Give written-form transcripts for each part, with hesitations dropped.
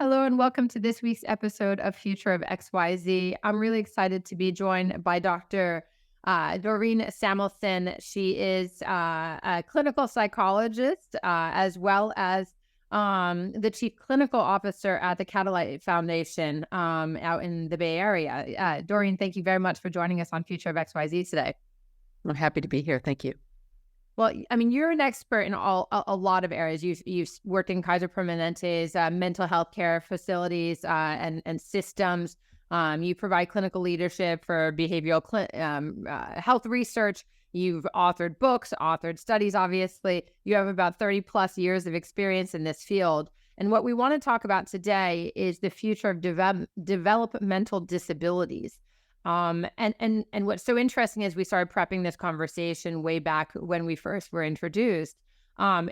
Hello and welcome to this week's episode of Future of XYZ. I'm really excited to be joined by Dr. Doreen Samelson. She is a clinical psychologist as well as the chief clinical officer at the Catalyte Foundation out in the Bay Area. Doreen, thank you very much for joining us on Future of XYZ today. I'm happy to be here. Thank you. Well, I mean, you're an expert in a lot of areas. You've worked in Kaiser Permanente's mental health care facilities and systems. You provide clinical leadership for behavioral health research. You've authored books, authored studies, obviously. You have about 30 plus years of experience in this field. And what we want to talk about today is the future of developmental disabilities. And what's so interesting is we started prepping this conversation way back when we first were introduced,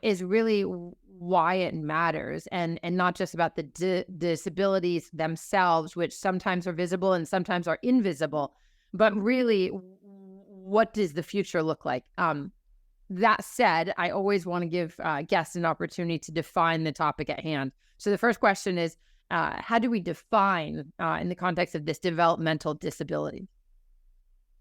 is really why it matters and not just about the disabilities themselves, which sometimes are visible and sometimes are invisible, but really what does the future look like? That said, I always want to give guests an opportunity to define the topic at hand. So the first question is, how do we define in the context of this developmental disability?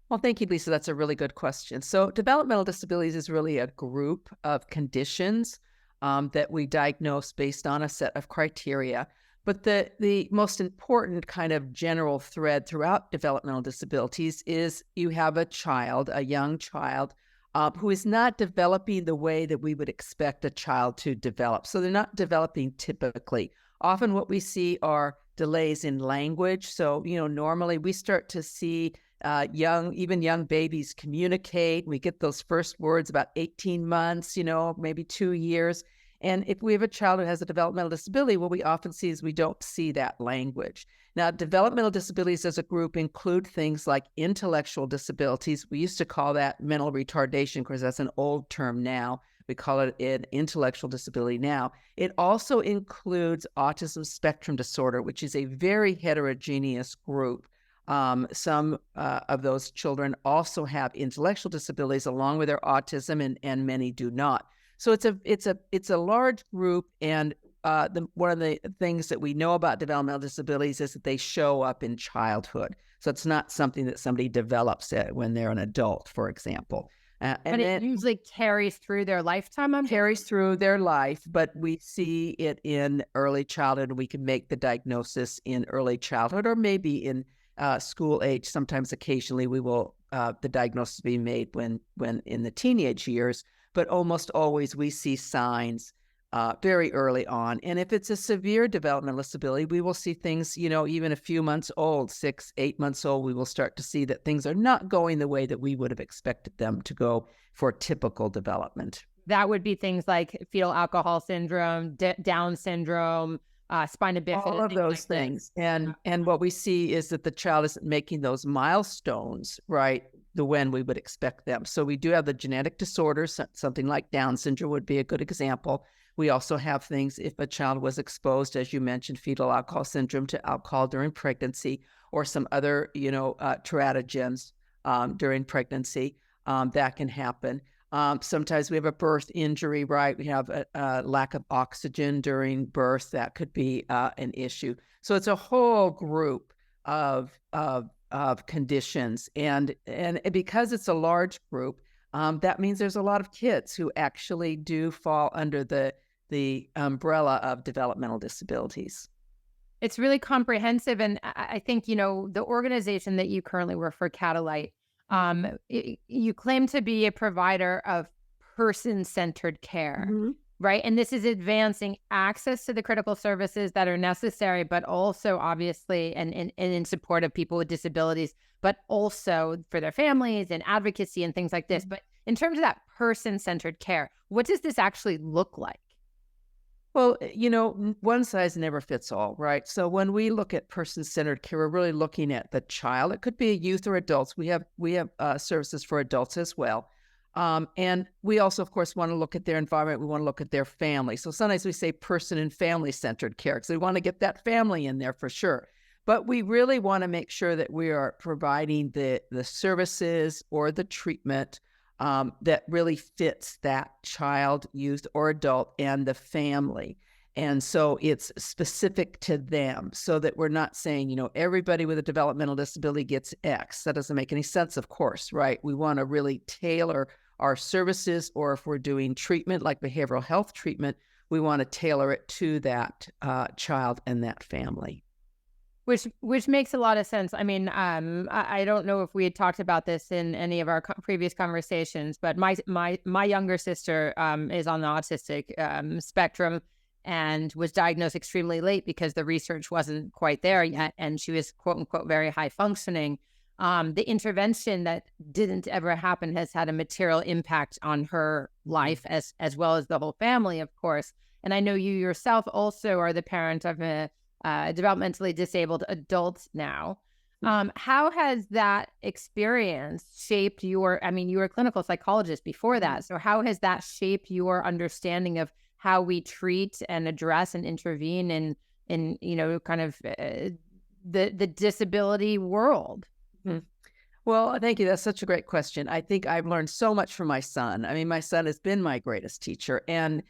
Well, thank you, Lisa. That's a really good question. So developmental disabilities is really a group of conditions that we diagnose based on a set of criteria. But the most important kind of general thread throughout developmental disabilities is you have a child, a young child, who is not developing the way that we would expect a child to develop. So they're not developing typically. Often what we see are delays in language. So, normally we start to see even young babies communicate. We get those first words about 18 months, maybe 2 years. And if we have a child who has a developmental disability, what we often see is we don't see that language. Now, developmental disabilities as a group include things like intellectual disabilities. We used to call that mental retardation because that's an old term now. We call it an intellectual disability now. It also includes autism spectrum disorder, which is a very heterogeneous group. Some of those children also have intellectual disabilities along with their autism, and many do not. So it's a large group, and one of the things that we know about developmental disabilities is that they show up in childhood. So it's not something that somebody develops when they're an adult, for example. But it usually carries through their lifetime. Carries through their life, but we see it in early childhood. We can make the diagnosis in early childhood or maybe in school age. Sometimes occasionally we will, the diagnosis be made when in the teenage years, but almost always we see signs very early on. And if it's a severe developmental disability, we will see things, even a few months old, 6, 8 months old, we will start to see that things are not going the way that we would have expected them to go for typical development. That would be things like fetal alcohol syndrome, Down syndrome, spina bifida. All of those things. And what we see is that the child isn't making those milestones, right, when we would expect them. So we do have the genetic disorders, something like Down syndrome would be a good example. We also have things if a child was exposed, as you mentioned, fetal alcohol syndrome to alcohol during pregnancy or some other, teratogens during pregnancy, that can happen. Sometimes we have a birth injury, right? We have a lack of oxygen during birth. That could be an issue. So it's a whole group of conditions. And because it's a large group, that means there's a lot of kids who actually do fall under the umbrella of developmental disabilities. It's really comprehensive. And I think, the organization that you currently work for, Catalyte, you claim to be a provider of person-centered care, right? And this is advancing access to the critical services that are necessary, but also obviously and in support of people with disabilities, but also for their families and advocacy and things like this. But in terms of that person-centered care, what does this actually look like? Well, one size never fits all, right? So when we look at person-centered care, we're really looking at the child. It could be youth or adults. We have services for adults as well. And we also, of course, want to look at their environment. We want to look at their family. So sometimes we say person and family-centered care because we want to get that family in there for sure. But we really want to make sure that we are providing the services or the treatment that really fits that child, youth, or adult and the family. And so it's specific to them, so that we're not saying, everybody with a developmental disability gets X. That doesn't make any sense, of course, right? We want to really tailor our services, or if we're doing treatment like behavioral health treatment, we want to tailor it to that child and that family. Which makes a lot of sense. I mean, I don't know if we had talked about this in any of our previous conversations, but my younger sister is on the autistic spectrum and was diagnosed extremely late because the research wasn't quite there yet, and she was quote unquote very high functioning. The intervention that didn't ever happen has had a material impact on her life as well as the whole family, of course. And I know you yourself also are the parent of a developmentally disabled adult now. How has that experience shaped you were a clinical psychologist before that. So how has that shaped your understanding of how we treat and address and intervene in kind of the disability world? Mm-hmm. Well, thank you. That's such a great question. I think I've learned so much from my son. I mean, my son has been my greatest teacher. And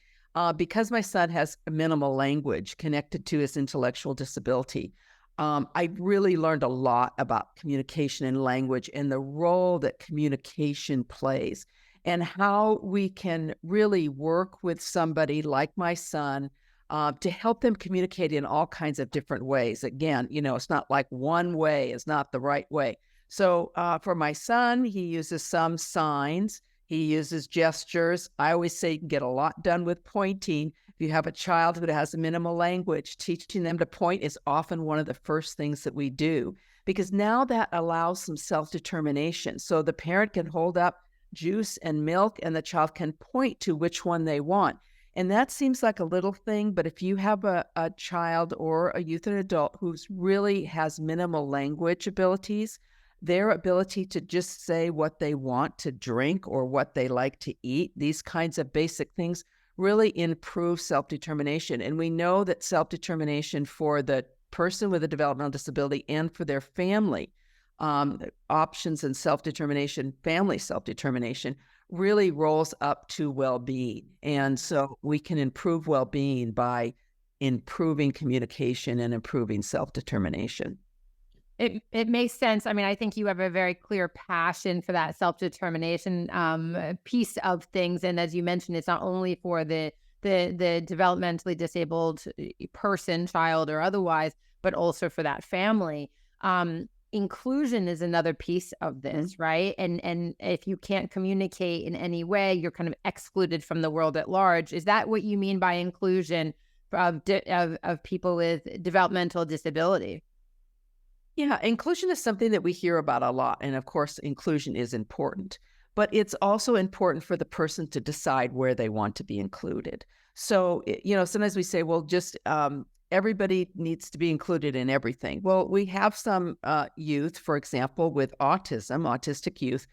because my son has minimal language connected to his intellectual disability, I really learned a lot about communication and language and the role that communication plays, and how we can really work with somebody like my son to help them communicate in all kinds of different ways. Again, it's not like one way is not the right way. So for my son, he uses some signs. He uses gestures. I always say you can get a lot done with pointing. If you have a child who has a minimal language, teaching them to point is often one of the first things that we do, because now that allows some self-determination. So the parent can hold up juice and milk and the child can point to which one they want. And that seems like a little thing, but if you have a child or a youth and adult who's really has minimal language abilities, their ability to just say what they want to drink or what they like to eat, these kinds of basic things really improve self-determination. And we know that self-determination for the person with a developmental disability and for their family, options and self-determination, family self-determination, really rolls up to well-being. And so we can improve well-being by improving communication and improving self-determination. It makes sense. I mean, I think you have a very clear passion for that self-determination piece of things. And as you mentioned, it's not only for the developmentally disabled person, child, or otherwise, but also for that family. Inclusion is another piece of this, right? And if you can't communicate in any way, you're kind of excluded from the world at large. Is that what you mean by inclusion of people with developmental disability? Yeah, inclusion is something that we hear about a lot. And of course, inclusion is important, but it's also important for the person to decide where they want to be included. So, sometimes we say, well, just everybody needs to be included in everything. Well, we have some youth, for example, with autism, autistic youth,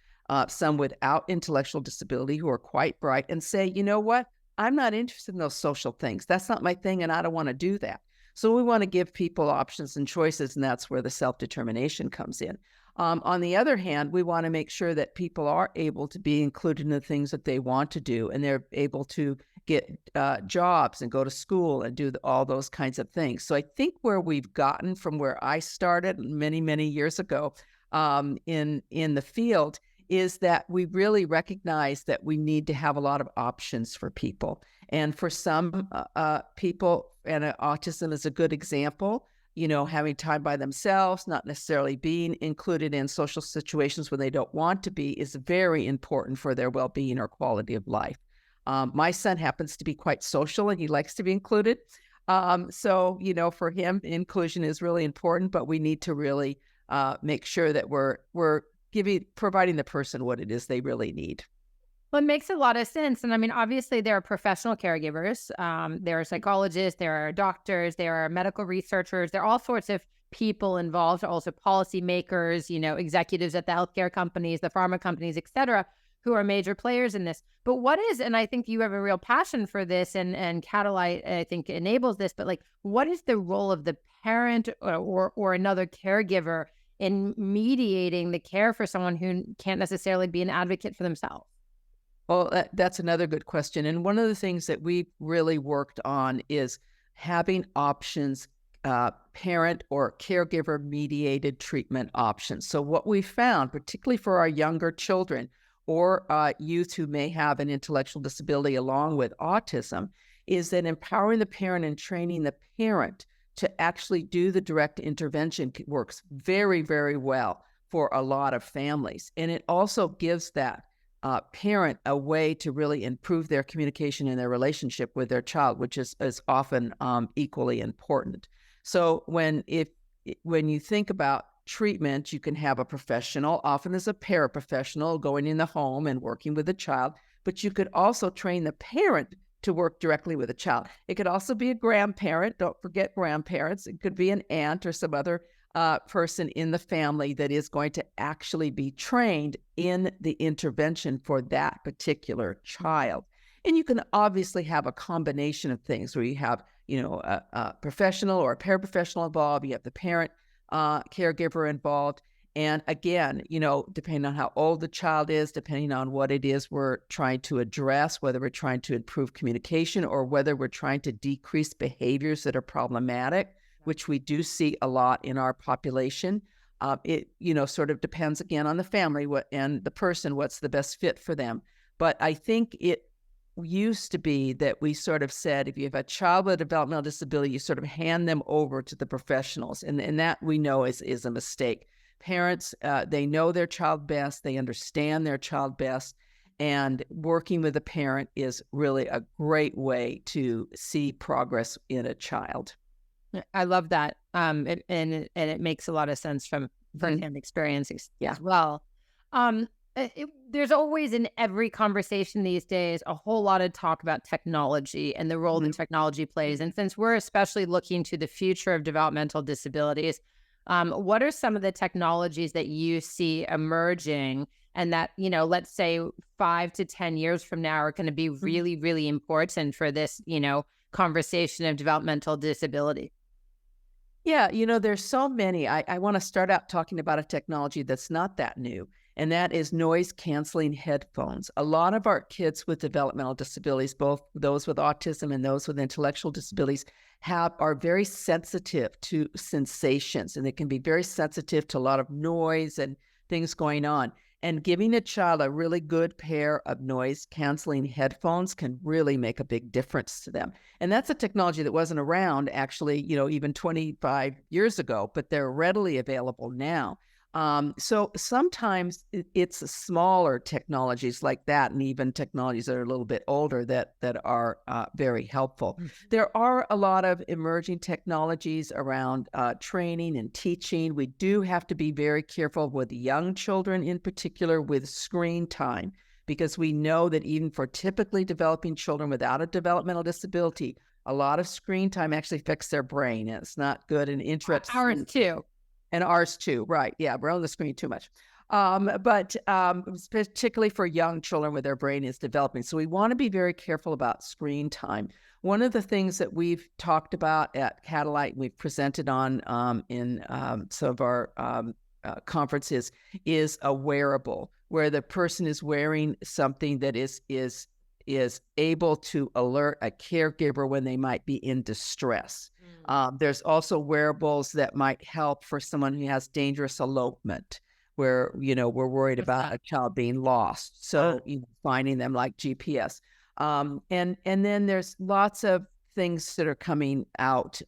some without intellectual disability who are quite bright and say, you know what, I'm not interested in those social things. That's not my thing, and I don't want to do that. So we want to give people options and choices, and that's where the self-determination comes in. On the other hand, we want to make sure that people are able to be included in the things that they want to do, and they're able to get jobs and go to school and do all those kinds of things. So I think where we've gotten from where I started many, many years ago in the field is that we really recognize that we need to have a lot of options for people. And for some people, and autism is a good example, having time by themselves, not necessarily being included in social situations when they don't want to be, is very important for their well-being or quality of life. My son happens to be quite social and he likes to be included. So, for him, inclusion is really important, but we need to really make sure that we're providing the person what it is they really need. Well, it makes a lot of sense. And I mean, obviously, there are professional caregivers. There are psychologists, there are doctors, there are medical researchers. There are all sorts of people involved, also policymakers, executives at the healthcare companies, the pharma companies, et cetera, who are major players in this. But what is, and I think you have a real passion for this, and Catalyte, I think, enables this, but what is the role of the parent or another caregiver in mediating the care for someone who can't necessarily be an advocate for themselves? Well, that's another good question. And one of the things that we really worked on is having options, parent or caregiver mediated treatment options. So what we found, particularly for our younger children or youth who may have an intellectual disability along with autism, is that empowering the parent and training the parent to actually do the direct intervention works very, very well for a lot of families. And it also gives that parent a way to really improve their communication and their relationship with their child, which is often equally important. So when you think about treatment, you can have a professional, often as a paraprofessional, going in the home and working with the child, but you could also train the parent to work directly with a child. It could also be a grandparent. Don't forget grandparents. It could be an aunt or some other person in the family that is going to actually be trained in the intervention for that particular child. And you can obviously have a combination of things where you have, a professional or a paraprofessional involved, you have the parent caregiver involved. And again, depending on how old the child is, depending on what it is we're trying to address, whether we're trying to improve communication or whether we're trying to decrease behaviors that are problematic, which we do see a lot in our population. It, sort of depends again on the family and the person, what's the best fit for them. But I think it used to be that we sort of said, if you have a child with a developmental disability, you sort of hand them over to the professionals. And that we know is a mistake. Parents, they know their child best, they understand their child best, and working with a parent is really a great way to see progress in a child. I love that. And it makes a lot of sense from firsthand experience as well. There's always in every conversation these days a whole lot of talk about technology and the role that technology plays. And since we're especially looking to the future of developmental disabilities, what are some of the technologies that you see emerging and that, let's say 5 to 10 years from now are going to be really, really important for this, conversation of developmental disability? Yeah, there's so many. I want to start out talking about a technology that's not that new, and that is noise-canceling headphones. A lot of our kids with developmental disabilities, both those with autism and those with intellectual disabilities, are very sensitive to sensations, and they can be very sensitive to a lot of noise and things going on. And giving a child a really good pair of noise-canceling headphones can really make a big difference to them. And that's a technology that wasn't around, actually, even 25 years ago, but they're readily available now. So sometimes it's smaller technologies like that, and even technologies that are a little bit older that are very helpful. There are a lot of emerging technologies around training and teaching. We do have to be very careful with young children, in particular with screen time, because we know that even for typically developing children without a developmental disability, a lot of screen time actually affects their brain, and it's not good and interesting. Ours too. And ours too, right? Yeah, we're on the screen too much. But particularly for young children where their brain is developing. So we want to be very careful about screen time. One of the things that we've talked about at Catalyte, we've presented on in some of our conferences, is a wearable, where the person is wearing something that is able to alert a caregiver when they might be in distress. There's also wearables that might help for someone who has dangerous elopement, where, we're worried about a child being lost. So, finding them like GPS. And then there's lots of things that are coming out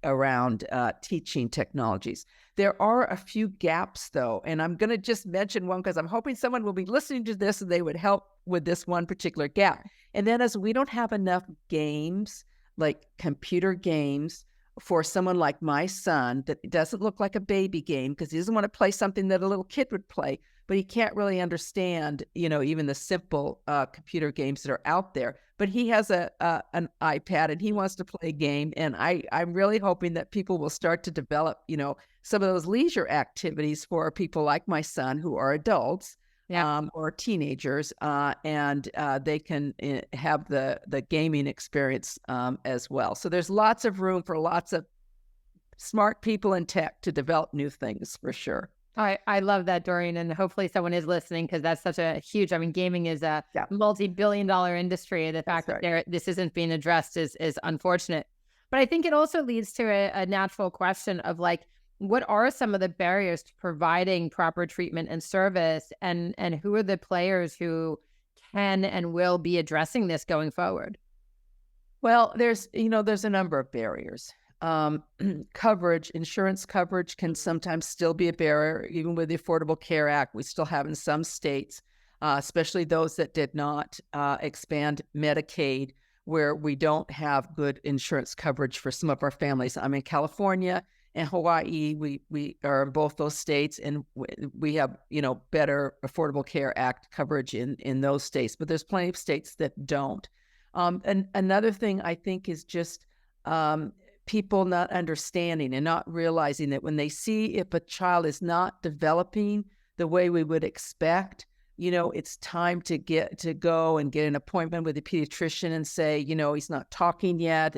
around teaching technologies. There are a few gaps, though, and I'm going to just mention one because I'm hoping someone will be listening to this and they would help with this one particular gap. And that is, we don't have enough games, like computer games, for someone like my son that doesn't look like a baby game, because he doesn't want to play something that a little kid would play, but he can't really understand, even the simple computer games that are out there. But he has an iPad and he wants to play a game. And I'm really hoping that people will start to develop, some of those leisure activities for people like my son who are adults. Or teenagers, and they can have the gaming experience as well. So there's lots of room for lots of smart people in tech to develop new things, for sure. I love that, Doreen, and hopefully someone is listening, because that's such a huge, gaming is a multi-billion-dollar industry. The fact that this isn't being addressed is unfortunate. But I think it also leads to a natural question of like, what are some of the barriers to providing proper treatment and service, and who are the players who can and will be addressing this going forward? Well, there's a number of barriers. Coverage, insurance coverage can sometimes still be a barrier, even with the Affordable Care Act. We still have in some states, especially those that did not expand Medicaid, where we don't have good insurance coverage for some of our families. I'm in California and Hawaii. We are in both those states, and we have better Affordable Care Act coverage in those states. But there's plenty of states that don't. And another thing I think is just people not understanding and not realizing that when they see if a child is not developing the way we would expect, it's time to go and get an appointment with a pediatrician and say, he's not talking yet.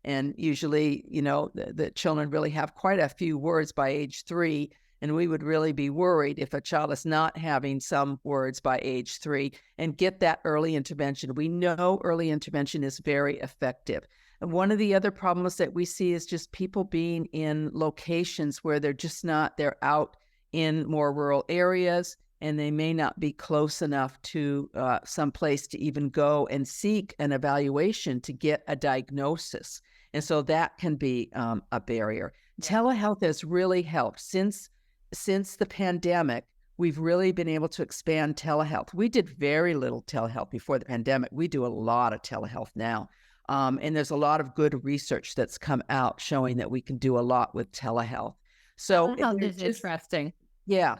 And usually, the children really have quite a few words by age 3. And we would really be worried if a child is not having some words by age 3, and get that early intervention. We know early intervention is very effective. And one of the other problems that we see is just people being in locations where they're out in more rural areas, and they may not be close enough to some place to even go and seek an evaluation to get a diagnosis. And so that can be a barrier. Telehealth has really helped. Since the pandemic, we've really been able to expand telehealth. We did very little telehealth before the pandemic. We do a lot of telehealth now. And there's a lot of good research that's come out showing that we can do a lot with telehealth. So Telehealth is interesting. Yeah.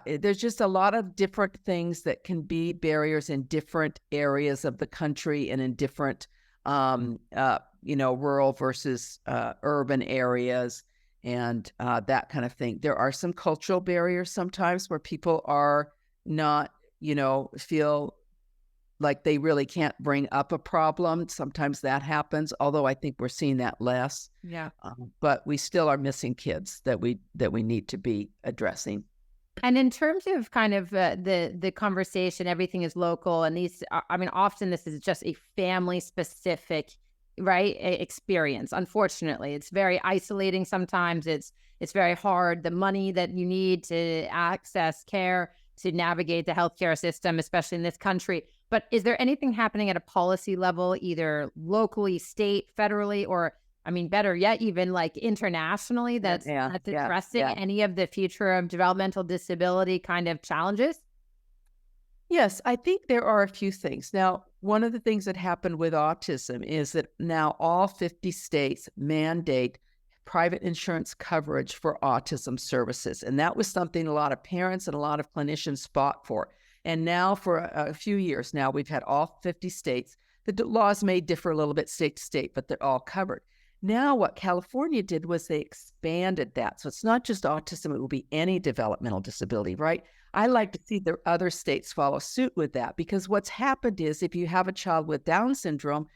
There's just a lot of different things that can be barriers in different areas of the country and in different, rural versus urban areas. And that kind of thing. There are some cultural barriers sometimes where people are not, feel like they really can't bring up a problem. Sometimes that happens, although I think we're seeing that less. Yeah. But we still are missing kids that we need to be addressing. And in terms of kind of the conversation, everything is local, and often this is just a family specific experience. Unfortunately, it's very isolating. Sometimes it's very hard. The money that you need to access care, to navigate the healthcare system, especially in this country. But is there anything happening at a policy level, either locally, state, federally, or better yet, even like internationally, that's addressing any of the future of developmental disability kind of challenges? Yes, I think there are a few things. Now, one of the things that happened with autism is that now all 50 states mandate private insurance coverage for autism services. And that was something a lot of parents and a lot of clinicians fought for. And now for a few years now, we've had all 50 states. The laws may differ a little bit state to state, but they're all covered. Now what California did was they expanded that. So it's not just autism, it will be any developmental disability, right? I like to see the other states follow suit with that, because what's happened is if you have a child with Down syndrome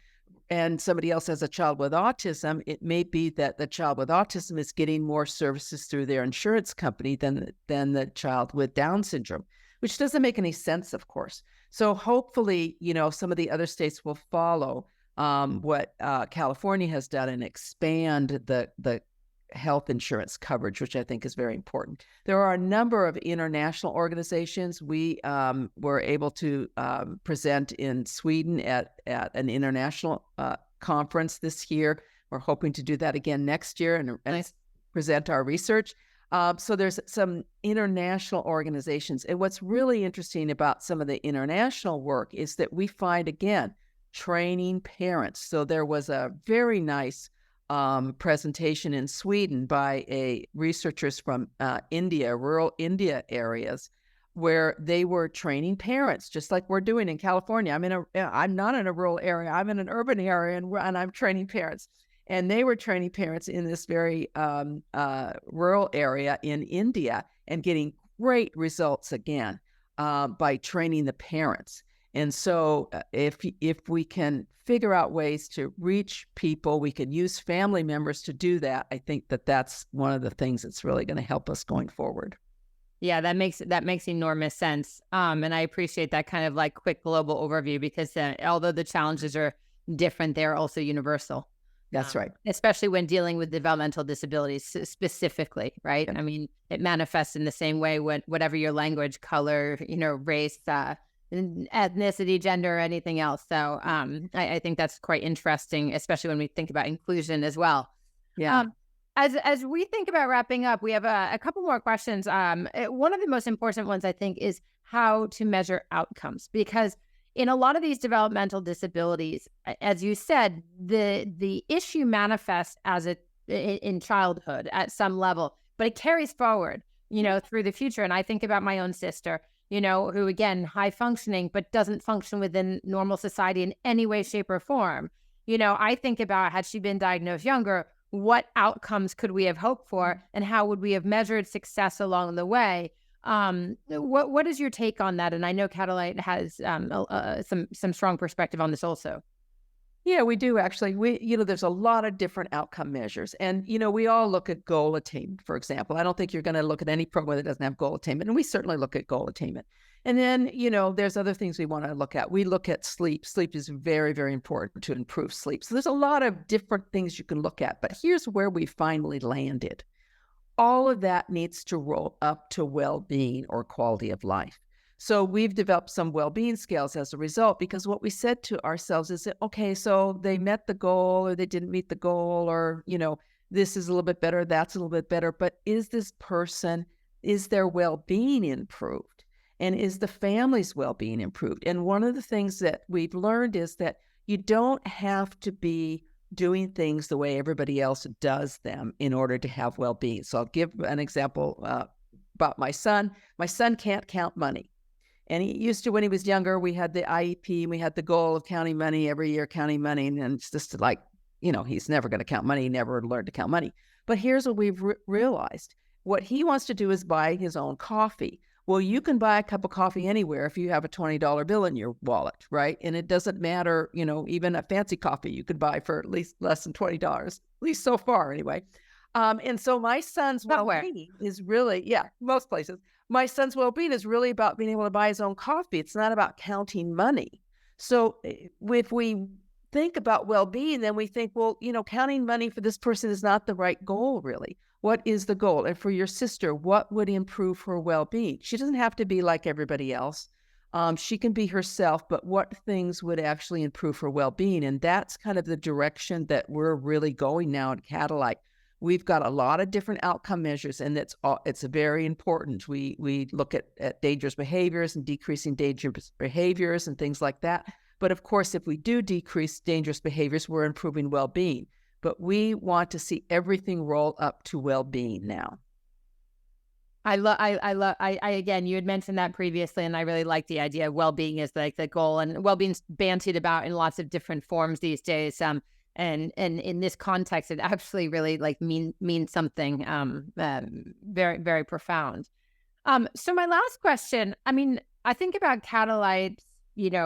and somebody else has a child with autism, it may be that the child with autism is getting more services through their insurance company than the child with Down syndrome, which doesn't make any sense, of course. So hopefully, some of the other states will follow what California has done and expand the health insurance coverage, which I think is very important. There are a number of international organizations. We were able to present in Sweden at an international conference this year. We're hoping to do that again next year and present our research. So there's some international organizations. And what's really interesting about some of the international work is that we find, again, training parents. So there was a very nice presentation in Sweden by researchers from India, rural India areas, where they were training parents, just like we're doing in California. I'm not in a rural area. I'm in an urban area, and I'm training parents. And they were training parents in this very rural area in India and getting great results again by training the parents. And so if we can figure out ways to reach people, we can use family members to do that. I think that's one of the things that's really going to help us going forward. Yeah, that makes enormous sense. And I appreciate that kind of like quick global overview, because although the challenges are different, they're also universal. That's right. Especially when dealing with developmental disabilities specifically, right? Yeah. I mean, it manifests in the same way when whatever your language, color, race, ethnicity, gender, or anything else. So I think that's quite interesting, especially when we think about inclusion as well. Yeah. As we think about wrapping up, we have a couple more questions. One of the most important ones, I think, is how to measure outcomes, because in a lot of these developmental disabilities, as you said, the issue manifests in childhood at some level, but it carries forward, through the future. And I think about my own sister, who, again, high functioning, but doesn't function within normal society in any way, shape, or form. I think about, had she been diagnosed younger, what outcomes could we have hoped for, and how would we have measured success along the way? What is your take on that? And I know Catalyte has some strong perspective on this also. Yeah, we do actually. There's a lot of different outcome measures. And, we all look at goal attainment, for example. I don't think you're going to look at any program that doesn't have goal attainment. And we certainly look at goal attainment. And then, there's other things we want to look at. We look at sleep. Sleep is very, very important to improve sleep. So there's a lot of different things you can look at. But here's where we finally landed. All of that needs to roll up to well-being or quality of life. So we've developed some well-being scales as a result, because what we said to ourselves is that, okay, so they met the goal or they didn't meet the goal, or, this is a little bit better, that's a little bit better. But is their well-being improved? And is the family's well-being improved? And one of the things that we've learned is that you don't have to be doing things the way everybody else does them in order to have well-being. So I'll give an example about my son. My son can't count money. And he used to, when he was younger, we had the IEP, and we had the goal of counting money every year, counting money. And it's just like, he's never going to count money. He never learned to count money. But here's what we've realized. What he wants to do is buy his own coffee. Well, you can buy a cup of coffee anywhere if you have a $20 bill in your wallet, right? And it doesn't matter, even a fancy coffee you could buy for at least less than $20, at least so far anyway. And so my son's well-being is really, most places, my son's well-being is really about being able to buy his own coffee. It's not about counting money. So if we think about well-being, then we think, well, counting money for this person is not the right goal, really. What is the goal? And for your sister, what would improve her well-being? She doesn't have to be like everybody else. She can be herself, but what things would actually improve her well-being? And that's kind of the direction that we're really going now at Catalyte. We've got a lot of different outcome measures, and it's very important. We look at dangerous behaviors and decreasing dangerous behaviors and things like that. But of course, if we do decrease dangerous behaviors, we're improving well-being. But we want to see everything roll up to well-being now. Again, you had mentioned that previously, and I really like the idea of well-being as like the goal, and well-being's bandied about in lots of different forms these days. And in this context, it actually really means something very, very profound. So my last question, I think about Catalyte's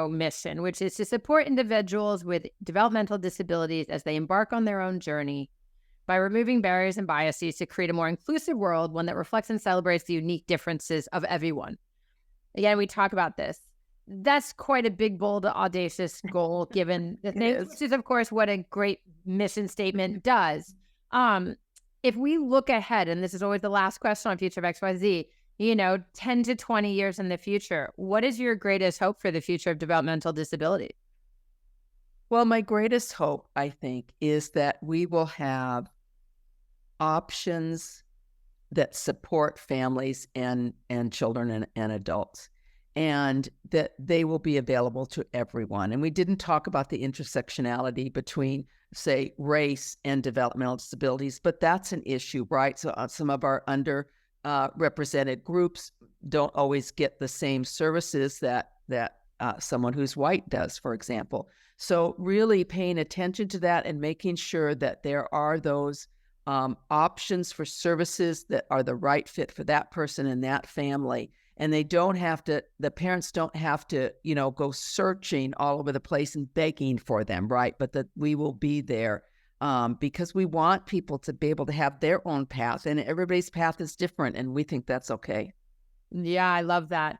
mission, which is to support individuals with developmental disabilities as they embark on their own journey by removing barriers and biases to create a more inclusive world, one that reflects and celebrates the unique differences of everyone. Again, we talk about this. That's quite a big, bold, audacious goal, given the thing, which is, of course, what a great mission statement does. If we look ahead, and this is always the last question on Future of XYZ, 10 to 20 years in the future, what is your greatest hope for the future of developmental disability? Well, my greatest hope, I think, is that we will have options that support families and children and adults, and that they will be available to everyone. And we didn't talk about the intersectionality between, say, race and developmental disabilities, but that's an issue, right? So some of our underrepresented groups don't always get the same services that someone who's white does, for example. So really paying attention to that and making sure that there are those options for services that are the right fit for that person and that family. And the parents don't have to, go searching all over the place and begging for them, right? But that we will be there because we want people to be able to have their own path, and everybody's path is different, and we think that's okay. Yeah, I love that.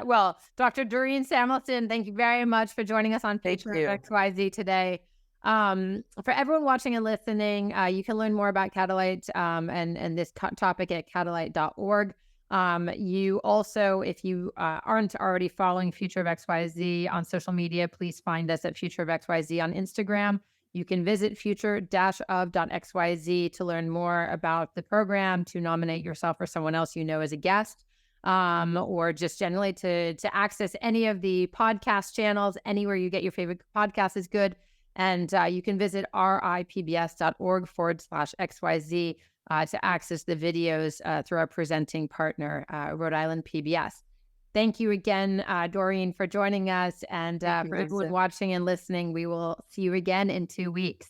Well, Dr. Doreen Samelson, thank you very much for joining us on Future of XYZ today. For everyone watching and listening, you can learn more about Catalyte and this topic at catalyte.org. You also, if you aren't already following Future of XYZ on social media, please find us at Future of XYZ on Instagram. You can visit future-of.xyz to learn more about the program, to nominate yourself or someone else you know as a guest, or just generally to access any of the podcast channels. Anywhere you get your favorite podcast is good. And you can visit ripbs.org/XYZ to access the videos through our presenting partner, Rhode Island PBS. Thank you again, Doreen, for joining us. And for everyone watching and listening, we will see you again in 2 weeks.